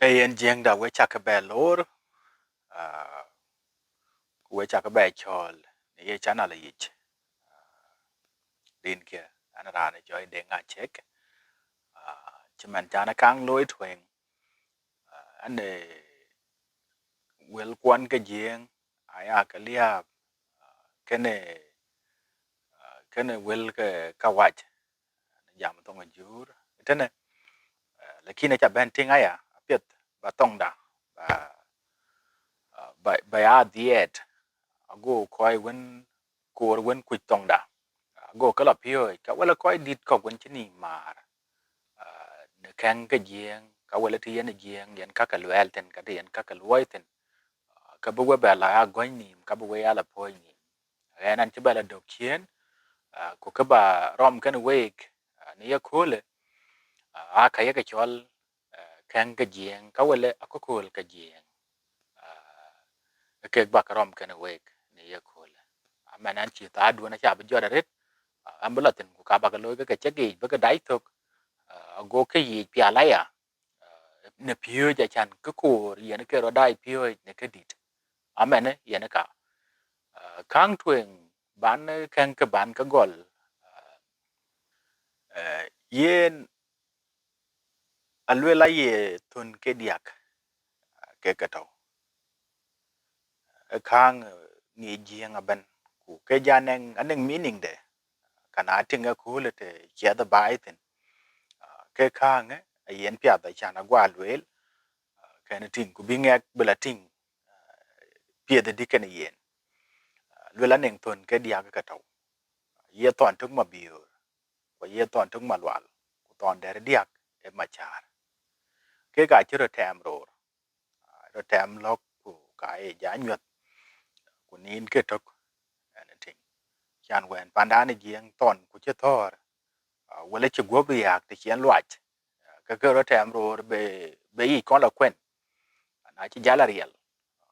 Ayen jeng da we chaka be lor we chaka be chol ye chana la yich din kia ana rana joy de nga chek chiman chana kang loy tweng ane wel kwan ka jeng aya ka liab kene kene wel ka wach jam tong jur tene lakini cha ben ting aya apet ba tong da ba ya diet ago koi wen kor wen ku tong da go ka la pio ka wala koi dit ko wen chini mar de kang ka jeng ka wala ti yen jeng yen ka ka lwel ten ka yen ka ka loy ten ka bu we ba la go ni ka bu we ya la po ni nan ti ba la do kien ko ka ba rom kan wek ni ya kole ka ya ka chol kang ka jeng ka wala ko kol ka jeng ke ba ka rom kan wek ni ya kole amanan chi ta du na cha ba jo da ret ambulatin ku ka ba ka loy ka che gi ba ka dai tok go ke yi pia la ya ne pio ja chan ko ko ye ne ke ro dai pio ne ke dit amene ye ne ka kang twen ban kan ka ban ka gol yen alwe la ye tun ke diak ke ka to kang ni jieng aben ku ke janeng aneng meaning de kana tinga ku le te che da bai tin ke kang yen pia da chan agwa lwel ke ne ting ku bingek bela ting pia de diken yen lwe la neng tun ke diak ka to ye ton tuk ma biur ko ye ton tuk ma lwal ku ton der diak e ma char ke ga chiro tem ro tem lok ku ka e ja nyot ku nin ke tok ane ting chan wen pandane jieng ton ku che thor wala che go bi yak te chen lwach ke ro tem be yi kon la kwen na chi jala riel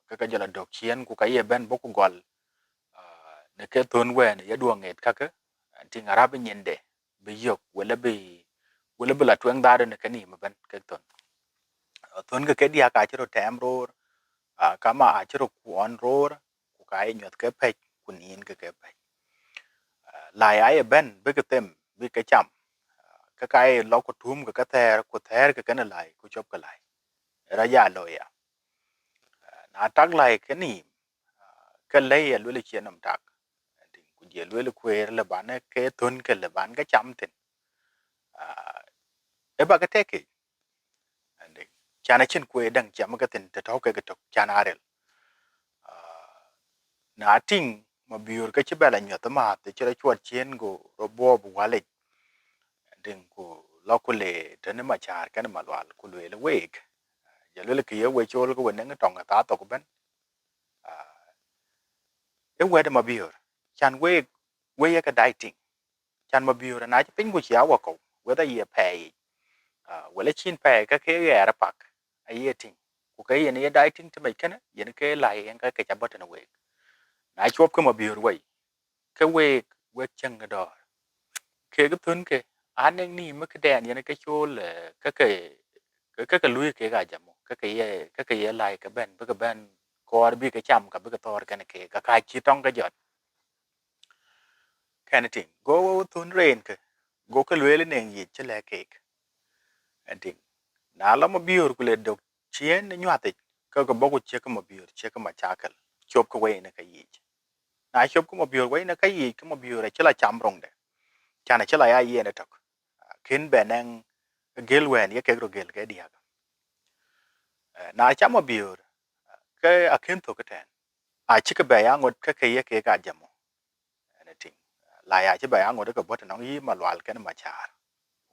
ke jala dok chien ku ka ye ben boku gol ne ke ton wen ye duonget ka ke ting arabi nyinde be yok wala bula twen dare ne kani ma ben ke ton ke dia ka chiro tem kama a chiro kuon ku ka ye nyot ke pe kunin ke pe la ya ye ben be ke tem be ke cham ka ye lo ku tum ke ku ther ke ne lai ku chop ke lai ra ya lo ya na tak lai ke ni ke le ye lu le chien nam tak ku je lu le kwer le ban ke ton ke le ban ke cham tin e ba ke te ke ande chana chin kwe dang cham ka tin te to ke to chana rel na ting ma biur ka chi bela nyot ma te chira chwat chien go robo bu wale ding ku lokule te ne ma char ka ne ma lwal ku le wek ya le ke ye we chol ko ne tong ta to ko ben e we de ma biur chan we ye ka dai ting chan ma biur na chi pin ku chia wa ko we da ye pe we le chin pe ka ke ye ra pak a ye ting ku ke ye ne dai ting te me kana ye ne ke lai en ka ke cha bot na we na chop ko ma biur we ke we chân ga do ke ga tun ke aneng ni ma ke den ye ne ke chol ka lui ke ga jamo ka ke ye lai ka ben ba ka ben ko bi ke cham ka ba ka tor ka ne ke ka chi tong ka jot ka ne ting go tun ren ke go ka le ne yi che le ke en ting na la ma biur ku le dok chien ne nyate ka bo ku che ka ma biur che ka ma chakal chop ko we ne ka yi na chop ko ma biur we ne ka yi ka ma biur che la cham rong de chana che la ya yi ne tok kin beneng gel wen ye ke ro gel ke dia na chama biur ke akin to ke ten a chi ke ba ya ngot ke ye ke ga jamo ene ting la ya chi ba ya ngot ke bot nong yi ma lwal ke ma char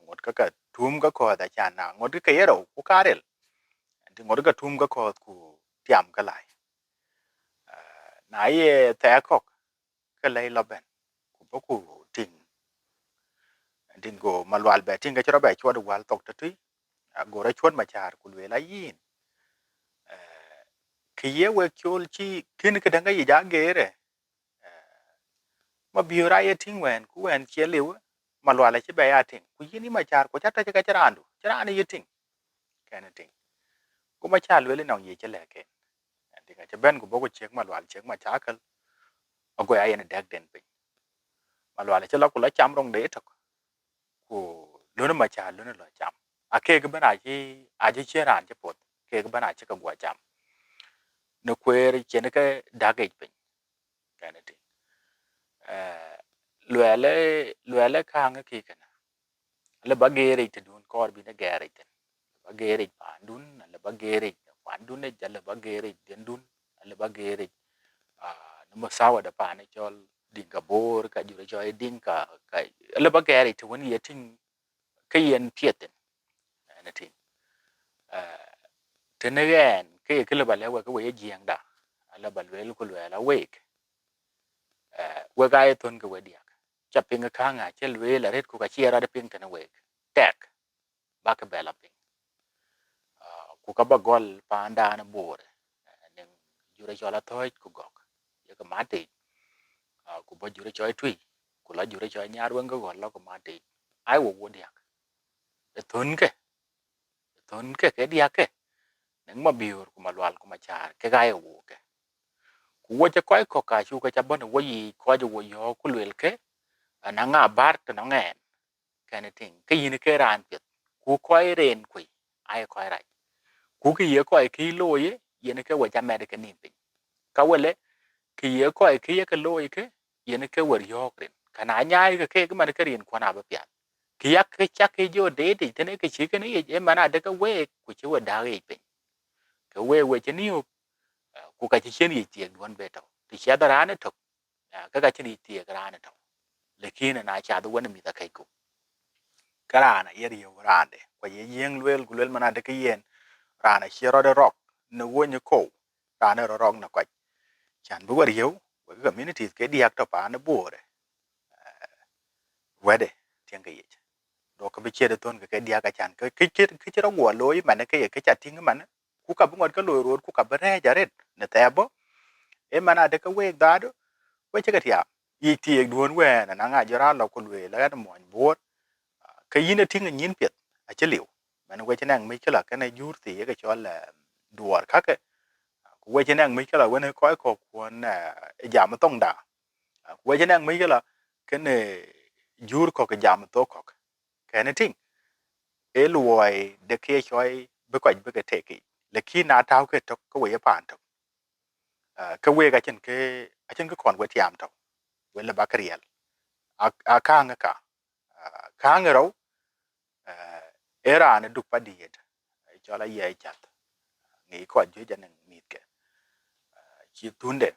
ngot ka tum ka ko da cha na ngot ke ye ro ku karel ndi ngot ka tum ka ko ku tiam ka lai na ye ta ko ke le lo ben ku bo ku ting ndin go ma lwal be ting ke chro ba chwa wal tok ta ti go ra chwa ma char ku le la yin ke ye we chol chi kin ke danga yi ja gere ma biura ye ting wen ku wen che liu malwala ci be ya ting ku yini ma char ko chata ka charandu charani yiting kana ting kuma cha lwele na yi chele ke tinga che ben ku bogo chek malwal chek ma chakal ago ya yen dak den pe malwala che la ku la cham rong de tok ku lo ma cha lo lo cham ake ga bana ji aji cheran che pot ke ga bana che ka gwa cham no kwer chen ka dak e pe kana ting lwele ka nga ki kana le bagere te dun kor bi ne gere te bagere pandun le bagere pandun ne jale bagere dendun le bagere no masawa da pa ne chol dinka bor ka jure joy dinka ka le bagere te woni yetin kayen pieten anything te ne gen ke le bale wa ka we jiang da le balwel ko le la wek we ga eton ka we dia cha pinga ka nga che lwe la ret ku ka chiera de ping kana wek tek ba ka bela ping ku ka ba gol pa anda na bor nen jure chola toy ku gok ye ka mate ku ba jure choy tui ku la jure choy nyar wen go gol la ku mate ai wo dia thon ke dia ke nen ma biur ku ma lwal ku ma char ke ga wo ke ku wo che koy ko ka chu ka cha bon wo yi ko jo wo yo ku lwel ke na nga bar to no ngen kana ting ke yin ke ran pet ku koy ren ku ai koy ra ku ki ye koy ki lo ye yin ke wo cha me de ke nin pin ka wele ki ye koy ki ye ke lo ke yin ke wer yo ren kana nya ke man ke rin ko na ba pya ki yak ke cha ke jo de de te ne ke chi ke ne ye mana de ka we ku chi wo da ye pin ke we che ni ku ka chi chen yi ti don be to ti cha da ran to ka ka chi ni ti ga ran to le ki na cha do won mi da kai ku karana yer yo rande ko ye yeng lwel gulel mana de ke yen rana shiro de rock no wonyo ko rana ro rock na ko chan bu wer yo we communities ke diak to pa na bore wede tieng ke yech do ka bi chere ton ke diak ka chan ke chiro go loy mane ke cha ting man ku ka bu ngot ka loy ro ku ka bare jaret ne tebo e mana de ka we dado we che ka tia yi ti duon we na nga jara lo ku le la mo bor ke yin ting nyin pet a che liu man we che nang mi che la ka na jur ti ke cho la duor ka ke we che nang mi che la we ne ko ko kon jam tong da we che nang mi che la ke ne jur ko ke jam to ko ke ne ting e luoi de ke choi be ko be ke te ki le ki na tao ke to ko we pan to ke we ga chen ke a chen ke kon we tiam to we le ba ke riel a ka nga ka nga ro era ne duk pa diet cho la ye chat ngi ko ju ja nang mit ke chi tunde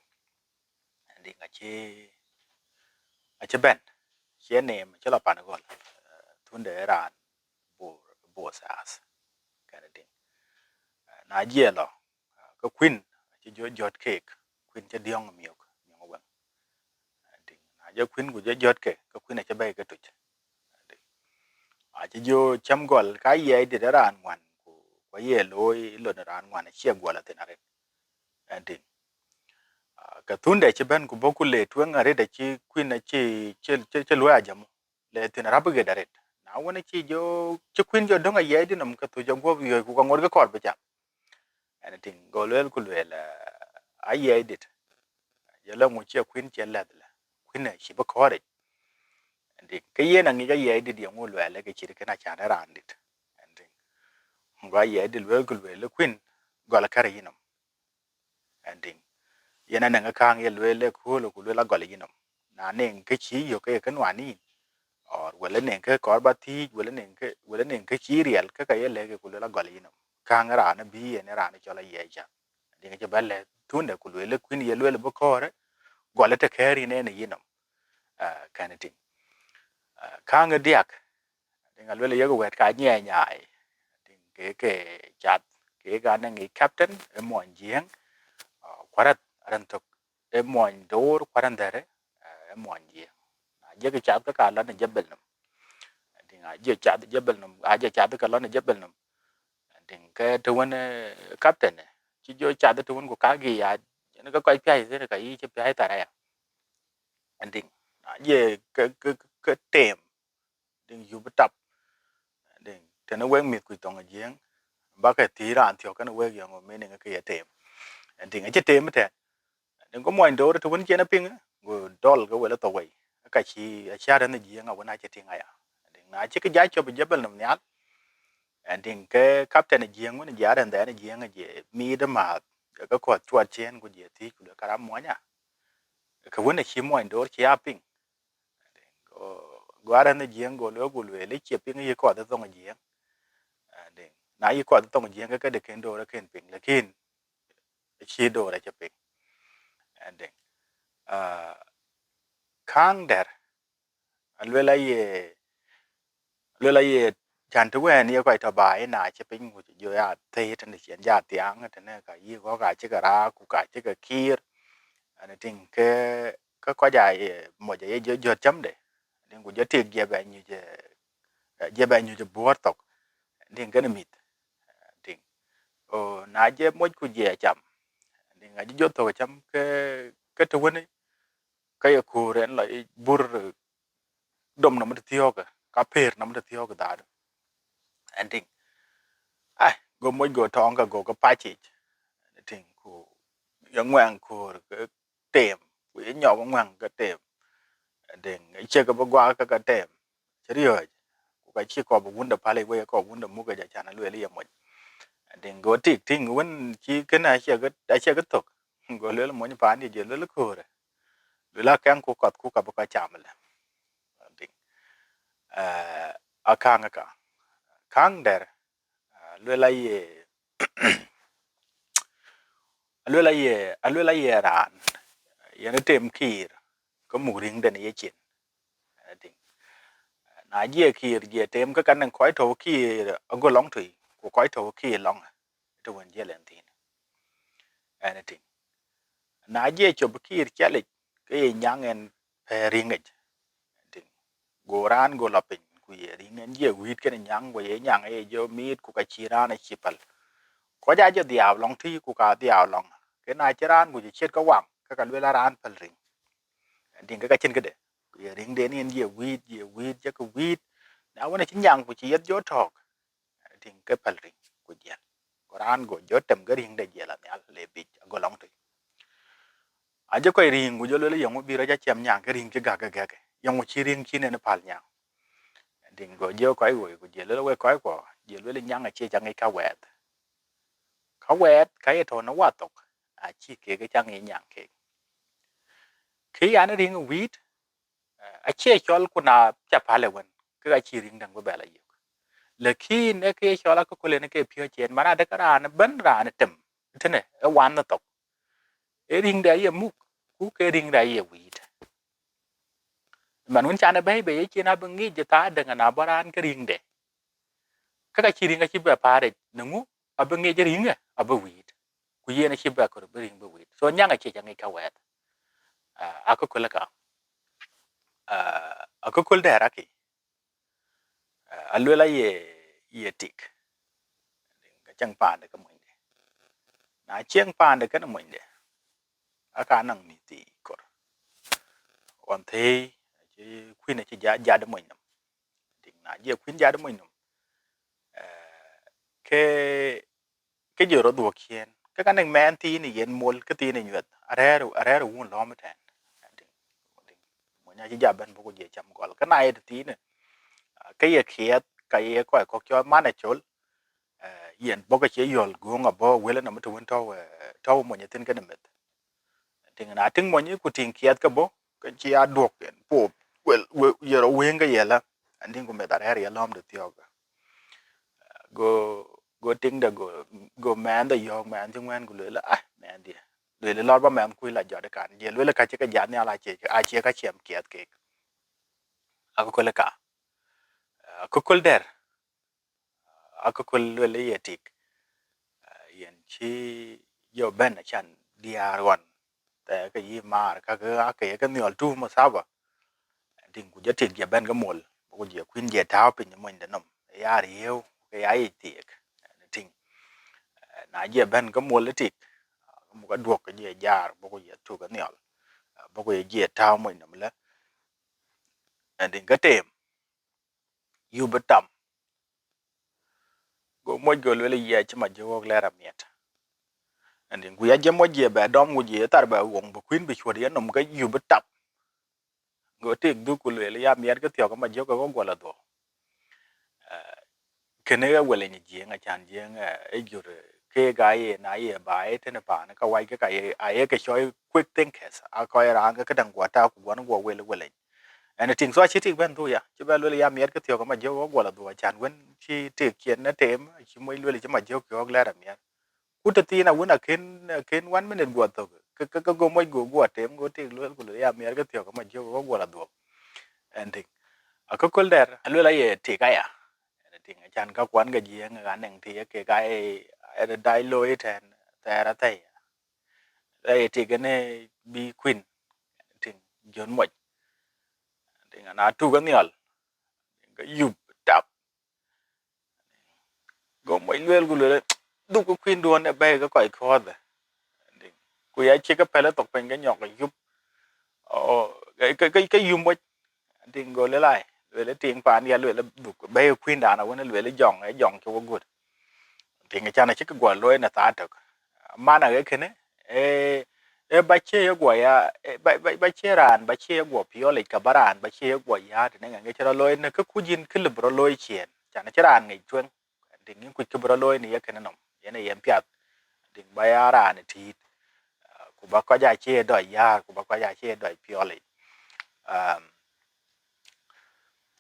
ndi nga che ben che ne che la pan gol tunde era bo sas kind of thing na je lo ko queen che jo jot cake queen che diong miok nyong wen thing na je queen ku je jot ke ko queen che bay ke tuch a che jo cham gol ka ye de ran wan ku ko ye loy lo na ran wan che gol te na ren thing ka tunde che ben ku boku le twen are de chi queen che lo ajamu le te na rabu ge daret na wona chi jo che queen jo donga ye de nam ka to jo go yo ku ko ngor ga kor be jam anything go lel ku le aye edit ye la mu che queen che la la queen shi ba kore ndi ke ye na ngi ga ye edit ye mu le ke chi ke na cha ra andit ndi ngwa ye edit le ku le queen go la kare yinam ndi ye na nga ka ngi le ku lo ku la go le yinam na ne ke chi yo ke nwa ni or wala ne ke kor ba ti wala ne ke chi riel ke ye le ke ku la go le yinam ka nga na bi ye ne ra ne cho la ye ja ndi ke ba le tunde ku le queen ye le ba kore gwala ta kari ne ne yinam kind of thing ka nga diak dinga lwele yego wet ka nye nyai ding ke chat ke ga na ngi captain e mon jing kwarat ran tok e mon dor kwaran dare e mon jing na je ke chat ka la na jebel nam dinga je chat jebel nam a je chat ka la na jebel nam ding ke to won captain chi jo chat to won ko ka gi ya ne ka kai pai se ka yi che pai ta ra ya ding ye ke tem ding yu betap ding tena weng mit ku tong jeng ba ka ti ran thio kan we yo me ne ka ye tem ding a che tem te ding ko mo ndo to won che na ping go dol go we la to we ka chi a cha ran ji nga wona che tinga ya ding na che ka ja cho be jebel nam nya ding ke captain ji ngun ja ran da ne ji nga je mi de ma ka ko chwa chen ku je ti ku ka ra mo nya ka wona chi mo ndo che ya ping go ara ne ji ngo lo go le che ping ye ko da tong ji ding na yi ko da tong ji ka de ken do ra ken ping lekin chi do ra che ping ding kang der alwela ye chan tu wen ye ko ta bai na che ping ku jo ya te tan chen ja tiang ta ne ka yi ko ka che ka ra ku ka che ka kir ane ting ke ko ja ye mo ja ye jo cham de ding ku jo ti ge ba ni je bor tok ding ke mit ding o na je mo ku je cham ding a jo to cham ke to wen ka ye ku ren la bur dom no mt thio ka per no mt thio ka da ending ai go mo go tong ka go ka pa chi ting ku yang wang ku tem ku nhỏ wang ka tem ding che ka ba gwa ka tem rio ku ka chi ko bu wunda pale we ko wunda mu ga ja chana le le mo ding go tik ting won chi ke na che ga tok go le mo ni pa ni je le ku re la kan ku ka ba ka cham le ding a kang der le la ye alwe la ye ran ye ne tem kir ko mu ring de ne ye chin ding na ye kir ye tem ka kan ko to kir go long thui ko to kir long to wen ye len tin anything na ye cho kir chale ke ye nyang en ring it ding go ran go lapin ku ye ring en ye wit ke nyang go ye nyang ye jo mit ku ka chi ran e chipal ko ja jo diaw long thi ku ka diaw long ke na chi ran ku ji chet ka wang ka lwe la ran pal ring ding ka chen ke de ye ring de ni ye wit je ko wit na wona chin yang ku chi yet jo tok ding ke pal ring ku je ran go jo tem ga ring de je la nyal le bi go long thi a je ko ring ku jo le yong bi ra ja chem nyang ke ring ke ga ke yong chi ring chi ne pal nyang ding go jo ko ai ku je le we ko je le nyang a che chang ai ka wet ka ye to na wa tok a chi ke chang ai nyang ke khi anh riêng wheat a che chol kuna cha pale wen ka chi ring dang ba la yu lekin e ke chola ko le ne ke pyo chen mana de kara na ban ra na tem tene e wan na tok e ring da ye muk ku ke ring da ye wheat man un cha na bai be che na bangi je ta de na baran ke ring de ka chi ring ka chi ba pare ngu a bangi je ring a ba wheat ku ye na chi ba ko ba ring ba wheat so nyanga che changi ka wet a ko la ka a ko da ra ki a lo la ye tik ka chang pa de ka mo na chieng pa de ka na mo de a ka nang mi ti ko on the chi queen chi ja de mo nam ting na je queen ja de mo nam ke cái giờ đó đùa kiên cái nang men ti ni yen mol cái ti ni nyet are won lo ma tan mo nya chi ja ben bu ko je cham gol cái này ti ni cái ye khiet cái ye ko cho ma na chol yen bo ka che yol go nga bo wele na mtu won to mo nya tin cái net ting na ting mo ni ku ting khiet ka bo cái chi a duok yen po wel ye ro wen ga ye la an ting ko me da re ye lom de tio go ting da go man da yo man chung man ku le la man dia le le lor ba man ku la jo de kan je le ka che ka jan ya la che a che ka chem kiet ke a ko le ka ko kol der a ko le ye tik yen chi yo ben chan diar wan te ka yi mar ka ka ke ka nyol tu ma sa ba ding ku je tik ye ben ga mol ku je kuin je ta pin mo nda nom ya riu ke ya yi tik ting na je ben ga mol le tik mu ka duok cái gì jar bo ko ye tu ka nyal bo ko ye je ta mo nam la and in ka tem yu betam go mo go le ye chama jo le ramiet and in guya jamo je ba dom gu je tar ba wong bu queen bi chwadi nom ga yu betam go tek du ku le ya miet ga tyo ga ma jo go go la do kene ga wele ni je nga chan je nga e jure ke ga ye na ye ba e te ne pa na ka wai ke ka ye a ye ke choi quick thinkers a ko ra ga ka dang gwa ta ku wan go wele and ting so chi tik ben tu ya chi ba le ya miet ke tyo ga ma jo go la do chan wen chi te kien na tem chi mo le chi ma jo ko la ra miet ku te ti na wona ken 1 minute go to ka go mo go tem go tik le ku le ya miet ke tyo ga ma jo go la do and ting a ko kol der le la ye ti ka ya ting chan ka kwan ga ji nga neng ti ke ga e dai lo e ten ta ra tai e ti ke ne bi queen ting jon mo ting na tu ga nyal ga yu tap go mo lwel gu le du ko queen do ne ba ga ko ko da ting ku ya chi ka pele tok pen ga nyok ga yu o cái yu mo ting go le lai le ting pa ni le du ba queen da na wona le jong ko gu ting cha na chi ka go lo na ta ta mana ga kene e ba che yo gwa ya ba che ran ba che gwa pio le ka baran ba che gwa ya de nga nge chro loy ne ka kujin kle bro loy chien cha na chran ngai chwen de ngin ku bro loy ni ya kene nom ye ne yem piat de ba ya ran ti ku ba ko ja che do ya ku ba ko ja che do pio le um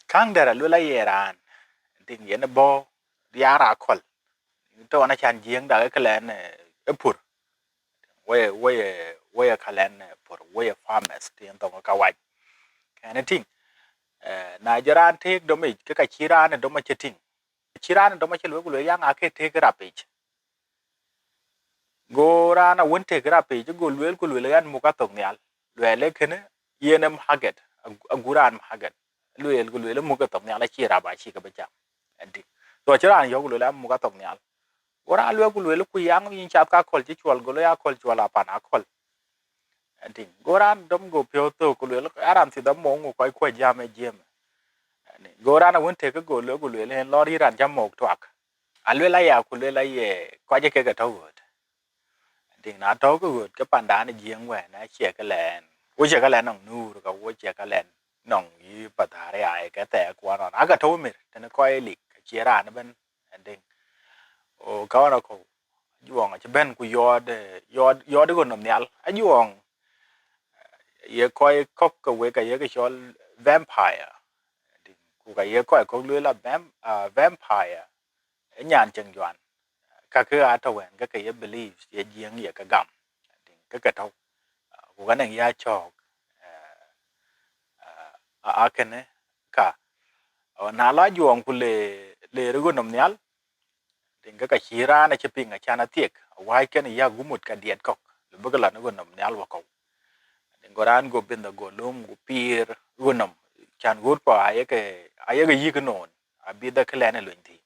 kang dera lu la ye ran de ye ne bo ya ra kol to na chan jieng da ka len e pur we kalen por we farmers tien to ka wa kana ting na jaran tek do me ka chiran do ma cheting chiran do ma chelo gulo yang ake te gra page go rana wonte gra page go lwel ku lwel yan muka to nyal lwele kene yenem haget aguran haget lwel ku lwel muka to nyal chira ba chi ka ba jam andi to chiran yo gulo la muka to nyal ora lwel ku lwel ku yang yin chat ka kol chi chwal gulo ya kol chwala pa na kol andi goran dom go pyo to ku lwel aran ti dom mo ko ko jam e jem ani goran wonte ka go lo ku lwel en lori ran jam mo twak alwela ya ku lwela ye ko je ke ga to ting na to ko cái pan da ne jieng we na che ka len wo che ka len nong nu ka wo che ka len nong yi pa da re ai ka te kwa no na ka to mi te ne ko e lik che ra ne ben ting o ka na ko juong che ben ku yo de go nom nyal a juong ye ko ko ka we ka ye ka chol vampire ting ku ka ye ko lwela vampire nyan cheng yuan ka ke a to wen ka ke ye believe ye jieng ye ka gam ting ka to ku ka nang ya chok a kene ka na la juong ku le ru nom nyal ting ka chira na chiping a chana tiek wa ken ya gumut ka diet kok le bagala no nom nyal wa ko ting goran go bin da go lum gu pir gu nom chan gut pa aye ke yi non a bi da kle na lun ti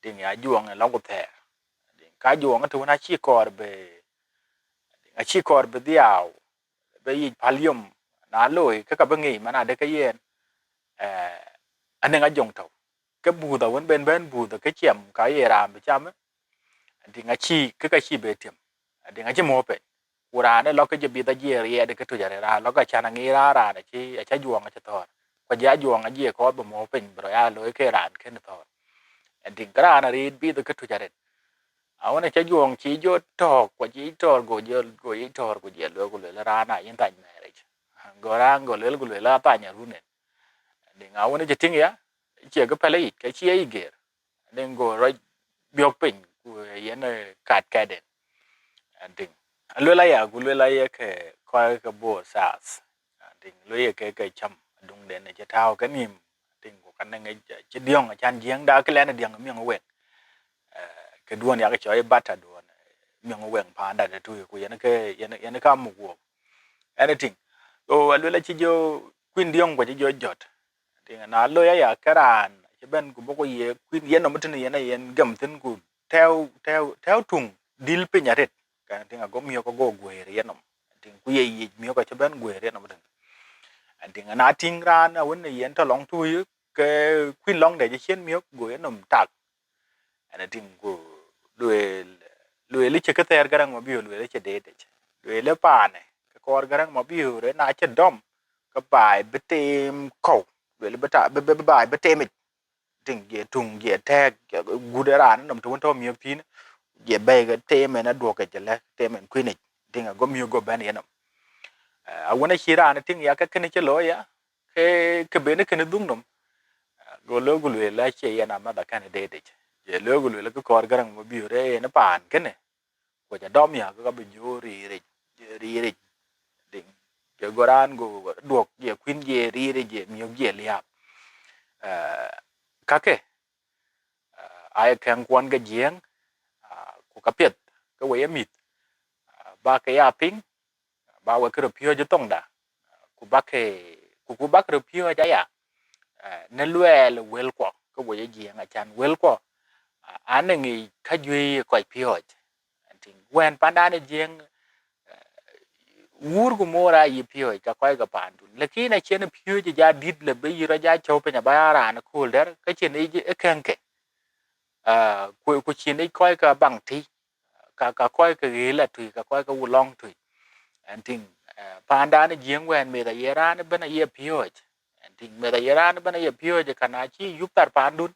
ting ya juong la ku the ting ka juong tu na chi kor be a chi kor be diao be yi palium na loy ka ba ngi mana de ka yen anh nga jong tàu cái bù tàu vẫn bên bù tàu cái chiếm cái gì làm bị chăm ấy thì ngay chi cái chi bề tiệm thì ngay chi mua về ura này lo cái gì bị ta gì rồi để cái tuổi ra lo cái chana nghĩ ra để chi cha juang cái thôi cái giá juang cái gì có bị mua về rồi à lối cái ran cái thôi thì cái ran này bị cái tuổi ra àวันนี้cha juang chi jo to cái chi to go ji to go ji lo go le ra na yin ta marriage go ran go le la ta nya ru ne thì ngauวันนี้จะทิ้งya chỉ có phải lấy cái chi ấy gear nên go rồi biểu pin của yên cắt cái đến đỉnh lưỡi lai à lưỡi lai cái coi cái bộ sas đỉnh lưỡi cái chăm đúng đến này chỉ thao cái niệm đỉnh của cái này chỉ điong ở chan giếng đã cái lẽ là điong ở miệng quẹt cái đuôi này cái chơi bắt à đuôi miệng quẹt phá đặt để thui của yên cái mục cuộc anything lưỡi lai chỉ vô quên điong của chỉ vô giọt thì nó lưỡi à cái đàn bên của bố ye queen yen no mutun yen yen gam tin ku theo thùng dil pe nyaret kan tinga go miyo ko go gwe yen no ting ku ye miyo ko ben gwe yen no mutun and tinga na ting ran a won yen to long tu yu cái khuyên long để cho chiến miếu của nằm tạc anh tin của đuôi đuôi lấy cái tay garang mà biểu đuôi lấy cái đế đuôi lấy pa này cái con garang mà biểu đấy na chết đom cái bài bê tem cầu đuôi lấy bài bê tem ting ye tung ye tag gudera nằm trong thôn miếu pin ye bay cái tem này nó đuôi cái chile tem mình khuyên này ting go miếu go bên này a wona shira na ting ya ka kene che lo ya ke bene kene dung nom go lo gu le la che ya na ma da kan de de ye lo gu le ko kor garang mo bi re na pan kene ko ja dom ya ko bi jo ri ding ke goran go duok ye kwin ye ri ye mi ye liap ka ke ai kan kwan ga jeng ko ka pet ka we mit ba ke ya ping ba we ko pyo jo tong da ku ba ke ku ba ko pyo ja ya ne luel wel ko ko we ji nga chan wel ko an ngi ka jwi ko pyo tin wen panda ne jeng wur gu mora yi pyo ka ko ga pandu lakini chen pyo ji ja dit le be yira ja chau pe nya ba ra na kul der ka chen e kenke ku chen e ko ka bang ti ka ko ka gi la tu ka ko ka u long tu an tin panda ne jeng wen me da yera ne bana ye pyo ting me da yera ne bana ye pyo je kana chi yup tar pandun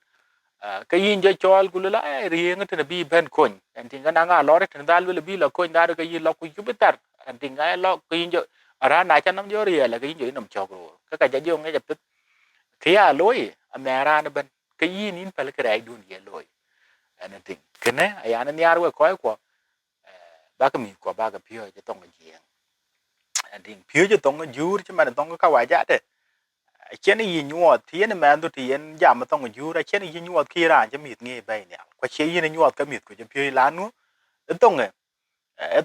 ka yin je chol ku la rieng te bi ben kon en ting kana nga lore te dal le bi la kon da ka yin lo ku yup tar en ting ga lo ka yin jo ara na cha nam jo ri la ka yin jo nam chok ro ka ja jo nge ja pit ka ya loy amera ne ben ka yin in pel ka dai dun ye loy en ting kene aya ne yar we ko ba ka mi ko ba ka pyo je tong ji en ting pyo je tong ju chứ mà tong ka wa ja de chen yi nyuot thiên man tu thiên jam tong ju ra chen yi nyuot ki ran che mit nge bai ne kwa che yi nyuot ka mit ko che pye lan nu tong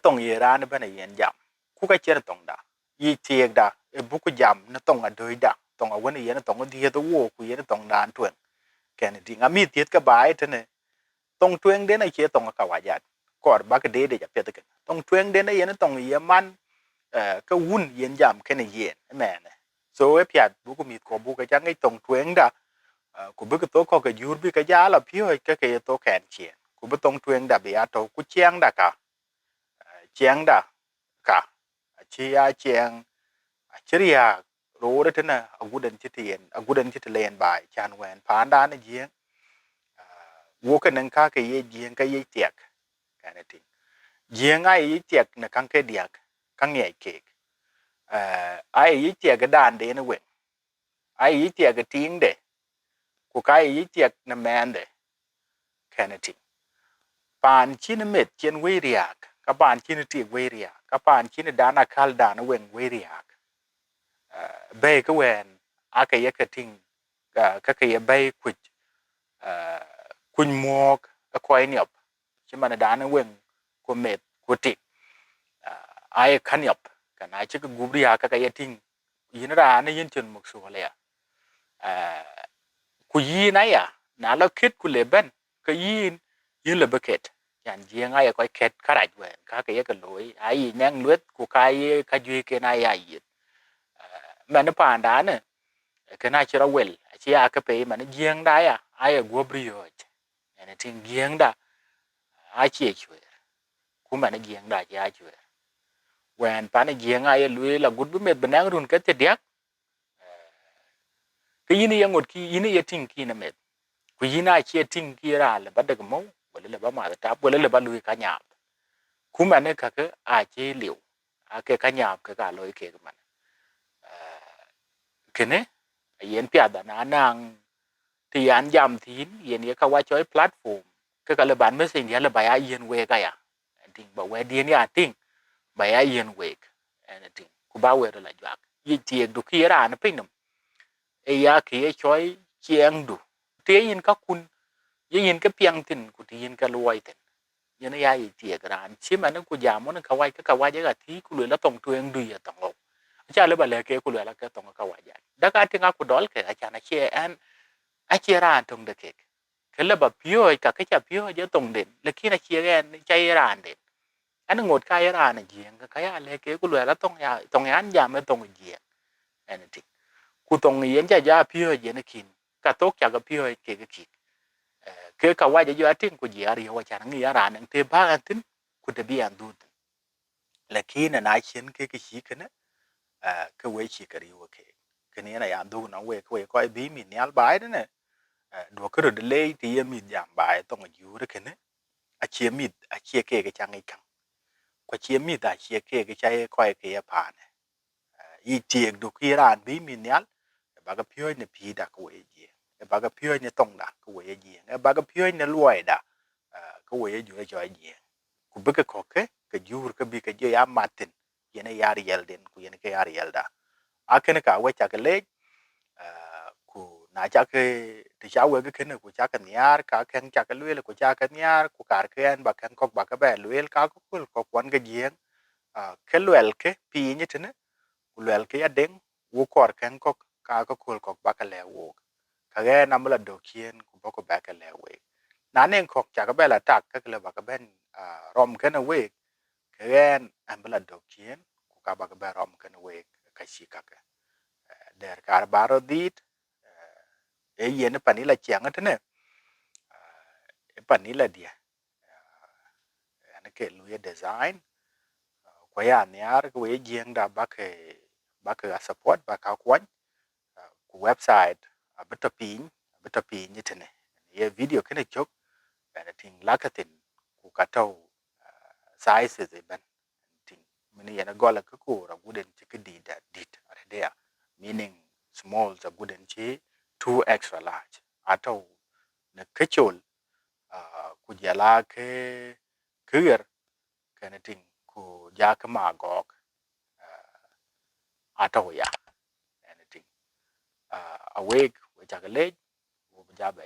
tong yi ran ba ne yen jam ku ka chen tong da yi tiek da bu ku jam na tong a doi da tong a wen yen tong di to wo ku yen tong dan tuen ken di nga mit tiet ka bai te ne tong tuen de na che tong ka wa ja kor ba ka de ja pye te tong tuen de na yen tong yi man ka wun yen jam ken yen me ne so e piat bu ko mit ko bu ka chang ei tong tuen da ku bu to ko ka jur bi ka ja la pio ka ke to ken chien ku bu tong tuen da bi a to ku chiang da ka chiang da ka chi ya chiang chiria ro de na a guden chi tien a guden chi len bai chan wen pan da ne jien wo ka nan ka ke ye jien ka ye tiek ka ne ti jien ai ye tiek na kan ke diak kan ye ke ai ye tiek ga dan de ne wen ai ye tiek ga ting de ku kai yi tiek na mende keneti pan chin met chen we riak ka pan chin ti we riak ka pan chin dana kal dana wen we riak be ka wen aka ye ka ting ka ye be kun mok ka koi niop chima dana wen ku met ku ti ai kanyop kana chi ka gubri aka ka ye ting yin ra ne yin chen muk su le ya ku yi na ya na lo kit ku le ben ka yin yin le bucket yan ji nga ya ko ket karaj wen ka ke ka loy ai nang luet ku kai ka ju ke na ya yi men pa nda ne ke na chira wel chi ya ka pe men jieng da ya ai go brio ne ting jieng da a chi chue ku men jieng da ya chue wen pa ne jieng ai lu la gud bu met benang run ka te dak ke yin ya ngot ki yin ya ting ki na met ku yina che ting ki ra le ba de mo wala le ba ma ta wala le ba lu ka nya ku ma ne ka ke a che liu a ke ka nya ke ka lo ke man ke ne yen pya da na nang ti an jam thin yen ye ka wa choi platform ke ka le ban me sin ya le ba ya yen we ka ya ting ba we dien ya ting ba ya yen we and ting ku ba we la jak yi ti du ki ra na pin e ya ki choi chiang du te yin ka kun yin ka piang tin ku ti yin ka luai tin yin ya yi ti ka ran chi ma ne ku ja mo ne ka wa ja ga ti ku le la tong tuen du ya tong lo cha le ba le ke ku le la ka tong ka wa ja da ka ti nga ku dol ke a cha na che an a che ran tong de ke le ba pio ka ke cha pio je tong den le ki na che gen cha ran de an ngot ka ran na ji ka ya le ke ku le la tong ya an ja me tong ji anything ku tong yen ja ja pio je ne kin ka tok cha ga pio ke ki ke ka wa je atin ku ji ari wa cha ngi ara nang te ba atin ku de bi an du lakini na chen ke ki kana ke we chi ka ri wa ke ni na ya du na we ko bi mi nyal bai de ne do ko de le ti ye mi jam bai to ngi yu de ne a che mi a che ke cha ngi kan ko che mi da che ke cha ko ke ya pa ne yi ti do ki ran bi mi nyal ba ga pyo ne pi da ko we ji ba ga pyo ne tong da ko we ji ba ga pyo ne luoi da ko we ju e jo ji ku be ke ko ke jur ke bi ke je ya matin yene yar yel den ku yene ke yar yel da akene ka we cha ke le ku na cha ke ti cha we ke ne ku cha ke nyar ka ken cha ke le ku cha ke nyar ku kar ke en ba ken ko ba ke be le ka ku ko kwan ke je ke lwel ke pi ni tene ku lwel ke ya den wo kor ken ko ka ko ko ba ke le wo ka ge na mla do kien ku ba ko ba ke le we na nen ko cha ke be la tak ke le ba ke ben rom ke na we ke en an bla do kien ku ka ba ke be rom ke na we ka shi ka ke der kar baro dit e yene panila chiang tene e panila dia ane ke luye design ko ya nyar ko we jeng da ba ke support ba ka kwan ku website abeto pin ni tene ye video kene chok ane ting lakatin ku kato size e ban ting mini yana gola ka ko ra guden chike di da dit are there meaning small za guden chi two extra large ato na kechol ku jala ke kyer kana ting ku ja ka magok ato ya anything awake we jagalej wo jabe